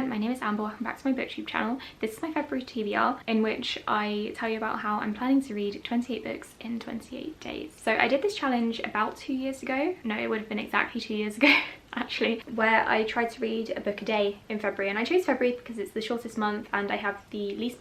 everyone, my name is Amber, welcome back to my booktube channel. This is my February TBR in which I tell you about how I'm planning to read 28 books in 28 days. So I did this challenge about 2 years ago. No, it would have been exactly 2 years ago actually, where I tried to read a book a day in February, and I chose February because it's the shortest month and I have the fewest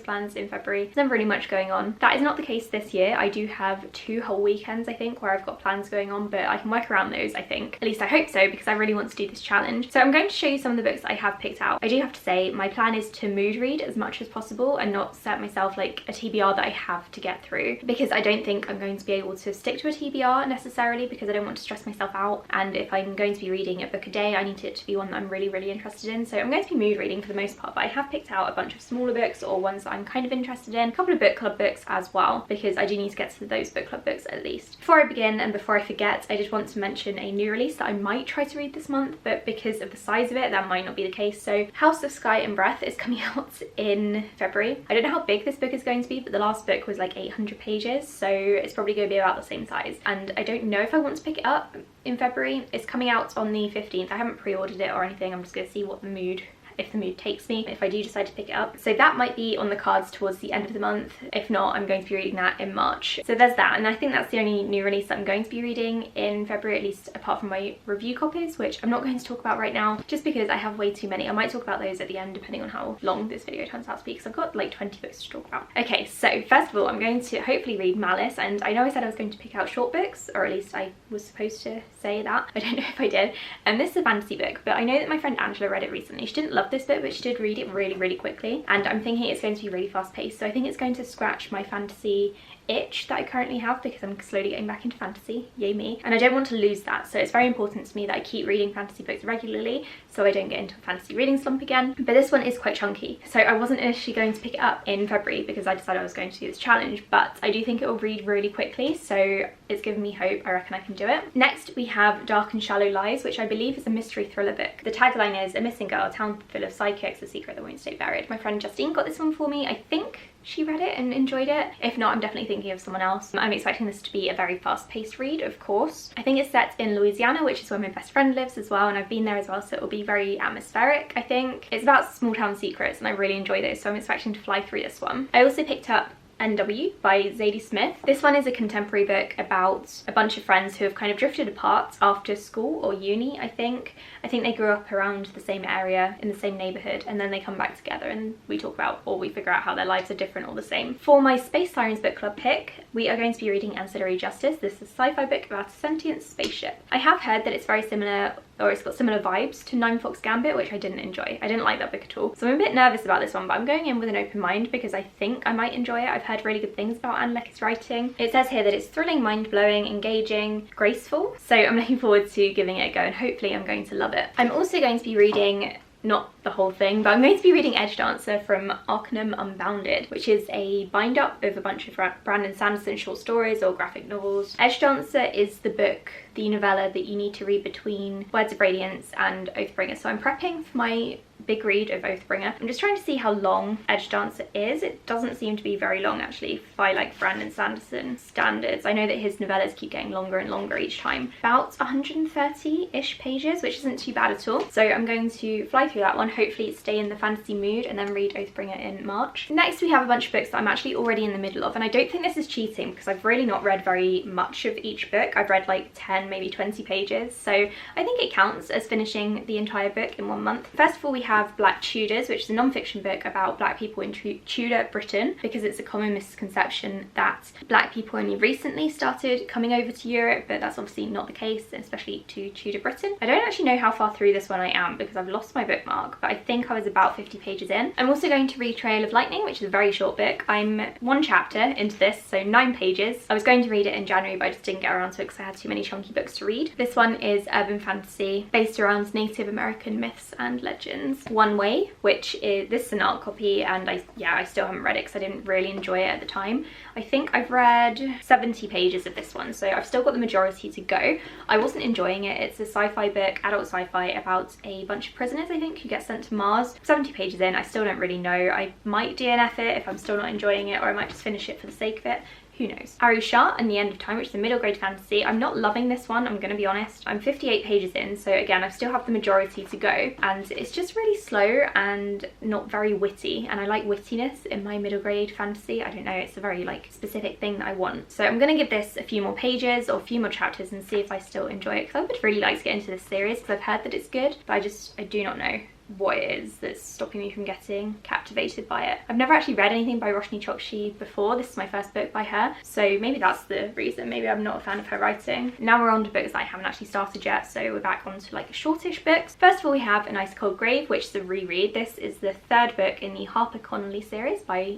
plans in February. There's never really much going on. That is not the case this year. I do have 2 whole weekends, I think, where I've got plans going on, but I can work around those, I think. At least I hope so, because I really want to do this challenge. So I'm going to show you some of the books that I have picked out. I do have to say, my plan is to mood read as much as possible and not set myself like a TBR that I have to get through, because I don't think I'm going to be able to stick to a TBR necessarily, because I don't want to stress myself out. And if I'm going to be reading a book a day, I need it to be one that I'm really interested in. So I'm going to be mood reading for the most part, but I have picked out a bunch of smaller books or ones that I'm kind of interested in, a couple of book club books as well, because I do need to get to those book club books at least. Before I begin and before I forget, I just want to mention a new release that I might try to read this month, but because of the size of it, that might not be the case. So House of Sky and Breath is coming out in February. I don't know how big this book is going to be, but the last book was like 800 pages, so it's probably going to be about the same size, and I don't know if I want to pick it up in February. It's coming out on the 15th. I haven't pre-ordered it or anything. I'm just going to see what the mood, if the mood takes me, if I do decide to pick it up. So that might be on the cards towards the end of the month. If not, I'm going to be reading that in March. So there's that, and I think that's the only new release that I'm going to be reading in February, at least apart from my review copies, which I'm not going to talk about right now just because I have way too many. I might talk about those at the end depending on how long this video turns out to be, because I've got like 20 books to talk about. Okay, so first of all, I'm going to hopefully read Malice, and I know I said I was going to pick out short books, or at least I was supposed to say that. I don't know if I did. And this is a fantasy book, but I know that my friend Angela read it recently. She didn't love this book, but she did read it really quickly, and I'm thinking it's going to be really fast paced, so I think it's going to scratch my fantasy itch that I currently have, because I'm slowly getting back into fantasy, yay me, and I don't want to lose that. So it's very important to me that I keep reading fantasy books regularly so I don't get into a fantasy reading slump again. But this one is quite chunky, so I wasn't initially going to pick it up in February because I decided I was going to do this challenge, but I do think it will read really quickly, so it's given me hope. I reckon I can do it. Next we have Dark and Shallow Lies, which I believe is a mystery thriller book. The tagline is "A missing girl, a town full of psychics, a secret that won't stay buried." My friend Justine got this one for me. I think she read it and enjoyed it. If not, I'm definitely thinking of someone else. I'm expecting this to be a very fast-paced read, of course. I think it's set in Louisiana, which is where my best friend lives as well, and I've been there as well, so it will be very atmospheric, I think. It's about small town secrets, and I really enjoy those, so I'm expecting to fly through this one. I also picked up NW by Zadie Smith. This one is a contemporary book about a bunch of friends who have kind of drifted apart after school or uni, I think. I think they grew up around the same area in the same neighbourhood, and then they come back together and we talk about, or we figure out how their lives are different or the same. For my Space Sirens book club pick, we are going to be reading Ancillary Justice. This is a sci-fi book about a sentient spaceship. I have heard that it's very similar, or it's got similar vibes to Nine Fox Gambit, which I didn't enjoy. I didn't like that book at all. So I'm a bit nervous about this one, but I'm going in with an open mind because I think I might enjoy it. I've heard really good things about Anne Lecky's writing. It says here that it's thrilling, mind-blowing, engaging, graceful. So I'm looking forward to giving it a go, and hopefully I'm going to love it. I'm also going to be reading, not the whole thing, but I'm going to be reading Edge Dancer from Arcanum Unbounded, which is a bind-up of a bunch of Brandon Sanderson short stories or graphic novels. Edge Dancer is the book, the novella that you need to read between Words of Radiance and Oathbringer. So I'm prepping for my big read of Oathbringer. I'm just trying to see how long Edge Dancer is. It doesn't seem to be very long actually by like Brandon Sanderson standards. I know that his novellas keep getting longer and longer each time. About 130-ish pages, which isn't too bad at all. So I'm going to fly through that one, hopefully stay in the fantasy mood, and then read Oathbringer in March. Next we have a bunch of books that I'm actually already in the middle of, and I don't think this is cheating because I've really not read very much of each book. I've read like 10, maybe 20 pages, so I think it counts as finishing the entire book in 1 month. First of all, we have Black Tudors, which is a non-fiction book about black people in Tudor Britain, because it's a common misconception that black people only recently started coming over to Europe, but that's obviously not the case, especially to Tudor Britain. I don't actually know how far through this one I am because I've lost my bookmark, but I think I was about 50 pages in. I'm also going to read Trail of Lightning, which is a very short book. I'm 1 chapter into this, so 9 pages. I was going to read it in January, but I just didn't get around to it because I had too many chunky books to read. This one is urban fantasy based around Native American myths and legends. One Way, which is, this is an art copy, and I still haven't read it because I didn't really enjoy it at the time. I think I've read 70 pages of this one, so I've still got the majority to go. I wasn't enjoying it. It's a sci-fi book, adult sci-fi, about a bunch of prisoners, I think, who get sent to Mars. 70 pages in, I still don't really know. I might DNF it if I'm still not enjoying it, or I might just finish it for the sake of it. Who knows? Arusha and the End of Time, which is a middle grade fantasy. I'm not loving this one, I'm gonna be honest. I'm 58 pages in, so again, I still have the majority to go, and it's just really slow and not very witty, and I like wittiness in my middle grade fantasy. I don't know, it's a very like specific thing that I want. So I'm gonna give this a few more pages or a few more chapters and see if I still enjoy it, because I would really like to get into this series because I've heard that it's good, but I do not know what it is that's stopping me from getting captivated by it. I've never actually read anything by Roshni Chokshi before. This is my first book by her, so maybe that's the reason. Maybe I'm not a fan of her writing. Now we're on to books that I haven't actually started yet, so we're back onto like shortish books. First of all, we have An Ice Cold Grave, which is a reread. This is the third book in the Harper Connolly series by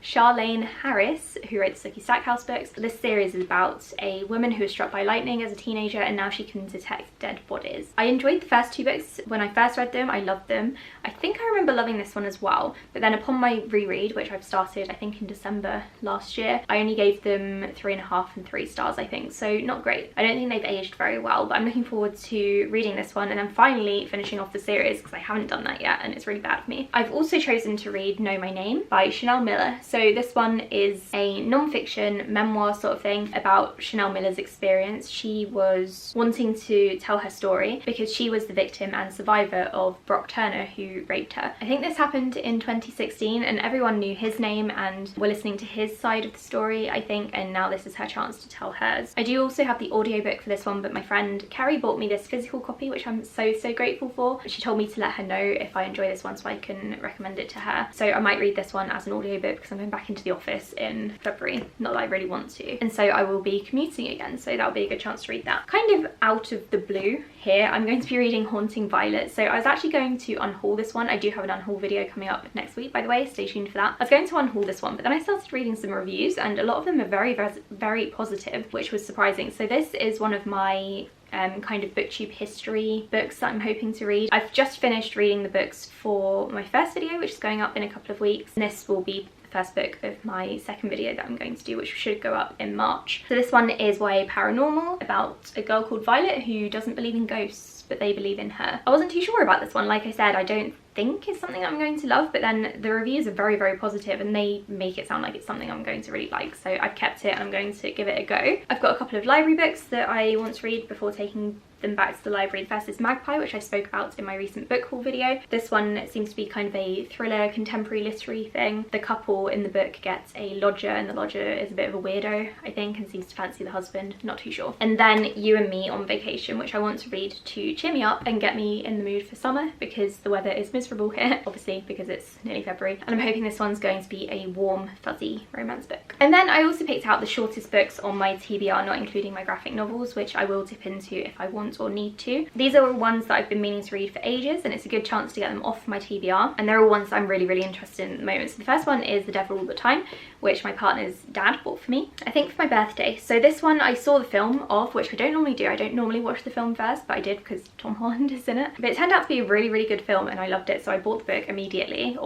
Charlene Harris, who wrote the Sookie Stackhouse books. This series is about a woman who was struck by lightning as a teenager, and now she can detect dead bodies. I enjoyed the first two books when I first read them. I loved them. I think I remember loving this one as well, but then upon my reread, which I've started I think in December last year, I only gave them 3.5 and 3 stars, I think, so not great. I don't think they've aged very well, but I'm looking forward to reading this one and then finally finishing off the series, because I haven't done that yet and it's really bad for me. I've also chosen to read Know My Name by Chanel Miller. So this one is a non-fiction memoir sort of thing about Chanel Miller's experience. She was wanting to tell her story because she was the victim and survivor of Brock Turner, who raped her. I think this happened in 2016 and everyone knew his name and were listening to his side of the story, I think, and now this is her chance to tell hers. I do also have the audiobook for this one, but my friend Carrie bought me this physical copy, which I'm so grateful for. She told me to let her know if I enjoy this one so I can recommend it to her. So I might read this one as an audiobook because I'm going back into the office in February. Not that I really want to. And so I will be commuting again, so that'll be a good chance to read that. Kind of out of the blue here, I'm going to be reading Haunting Violet. So I was actually going to unhaul this one. I do have an unhaul video coming up next week, by the way, stay tuned for that. I was going to unhaul this one, but then I started reading some reviews and a lot of them are very positive, which was surprising. So this is one of my kind of booktube history books that I'm hoping to read. I've just finished reading the books for my first video, which is going up in a couple of weeks, and this will be first book of my second video that I'm going to do, which should go up in March. So this one is YA paranormal about a girl called Violet who doesn't believe in ghosts, but they believe in her. I wasn't too sure about this one. Like I said, I don't think it's something I'm going to love, but then the reviews are very positive and they make it sound like it's something I'm going to really like, so I've kept it and I'm going to give it a go. I've got a couple of library books that I want to read before taking them back to the library. First is Magpie, which I spoke about in my recent book haul video. This one seems to be kind of a thriller contemporary literary thing. The couple in the book gets a lodger and the lodger is a bit of a weirdo, I think, and seems to fancy the husband, not too sure. And then You and Me on Vacation, which I want to read to cheer me up and get me in the mood for summer because the weather is miserable here, obviously because it's nearly February, and I'm hoping this one's going to be a warm fuzzy romance book. And then I also picked out the shortest books on my TBR, not including my graphic novels, which I will dip into if I want or need to. These are all ones that I've been meaning to read for ages and it's a good chance to get them off my TBR, and they're all ones that I'm really interested in at the moment. So the first one is The Devil All the Time, which my partner's dad bought for me, I think for my birthday. So this one I saw the film of, which I don't normally do. I don't normally watch the film first, but I did because Tom Holland is in it. But it turned out to be a really good film and I loved it, so I bought the book immediately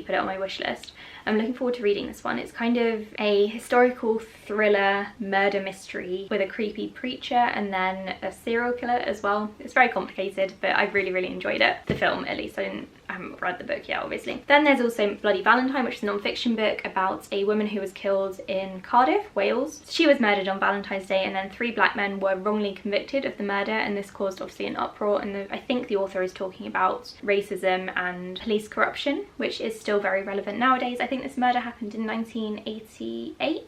put it on my wish list. I'm looking forward to reading this one. It's kind of a historical thriller murder mystery with a creepy preacher and then a serial killer as well. It's very complicated, but I really enjoyed it. The film, at least. I haven't read the book yet, obviously. Then there's also Bloody Valentine, which is a non-fiction book about a woman who was killed in Cardiff, Wales. She was murdered on Valentine's Day and then 3 black men were wrongly convicted of the murder, and this caused obviously an uproar, and I think the author is talking about racism and police corruption, which is still very relevant nowadays. I think this murder happened in 1988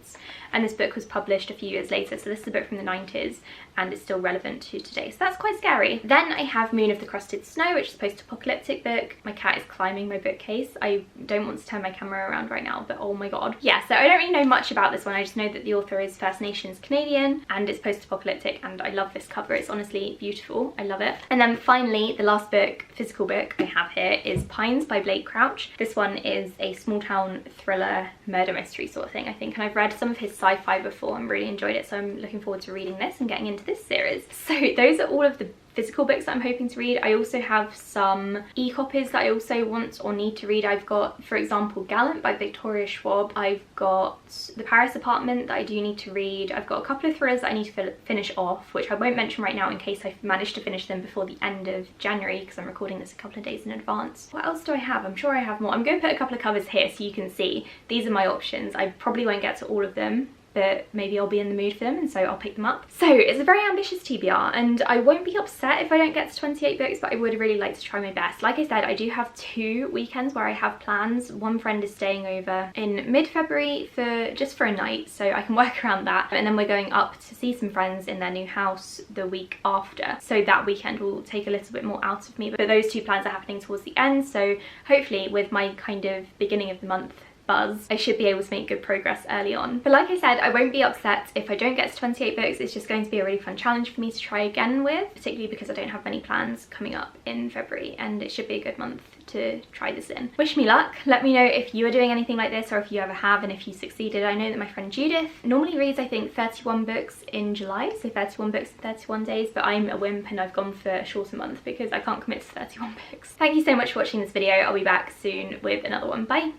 and this book was published a few years later, so this is a book from the 90s and it's still relevant to today, so that's quite scary. Then I have Moon of the Crusted Snow, which is a post-apocalyptic book. My cat is climbing my bookcase. I don't want to turn my camera around right now, but oh my god. Yeah, so I don't really know much about this one. I just know that the author is First Nations Canadian and it's post-apocalyptic, and I love this cover. It's honestly beautiful. I love it. And then finally, the last book, physical book I have here is Pines by Blake Crouch. This one is a small town thriller murder mystery sort of thing, I think, and I've read some of his sci-fi before and really enjoyed it, so I'm looking forward to reading this and getting into this series. So those are all of the physical books that I'm hoping to read. I also have some e-copies that I also want or need to read. I've got, for example, Gallant by Victoria Schwab. I've got The Paris Apartment that I do need to read. I've got a couple of thrillers that I need to finish off, which I won't mention right now in case I've managed to finish them before the end of January, because I'm recording this a couple of days in advance. What else do I have? I'm sure I have more. I'm going to put a couple of covers here so you can see. These are my options. I probably won't get to all of them, but maybe I'll be in the mood for them, and so I'll pick them up. So it's a very ambitious TBR, and I won't be upset if I don't get to 28 books, but I would really like to try my best. Like I said, I do have 2 weekends where I have plans. One friend is staying over in mid-February just for a night, so I can work around that. And then we're going up to see some friends in their new house the week after. So that weekend will take a little bit more out of me, but those 2 plans are happening towards the end. So hopefully with my kind of beginning of the month buzz, I should be able to make good progress early on. But like I said, I won't be upset if I don't get to 28 books. It's just going to be a really fun challenge for me to try again with, particularly because I don't have many plans coming up in February, and it should be a good month to try this in. Wish me luck. Let me know if you are doing anything like this, or if you ever have, and if you succeeded. I know that my friend Judith normally reads, I think, 31 books in July, so 31 books in 31 days, but I'm a wimp and I've gone for a shorter month because I can't commit to 31 books. Thank you so much for watching this video. I'll be back soon with another one. Bye!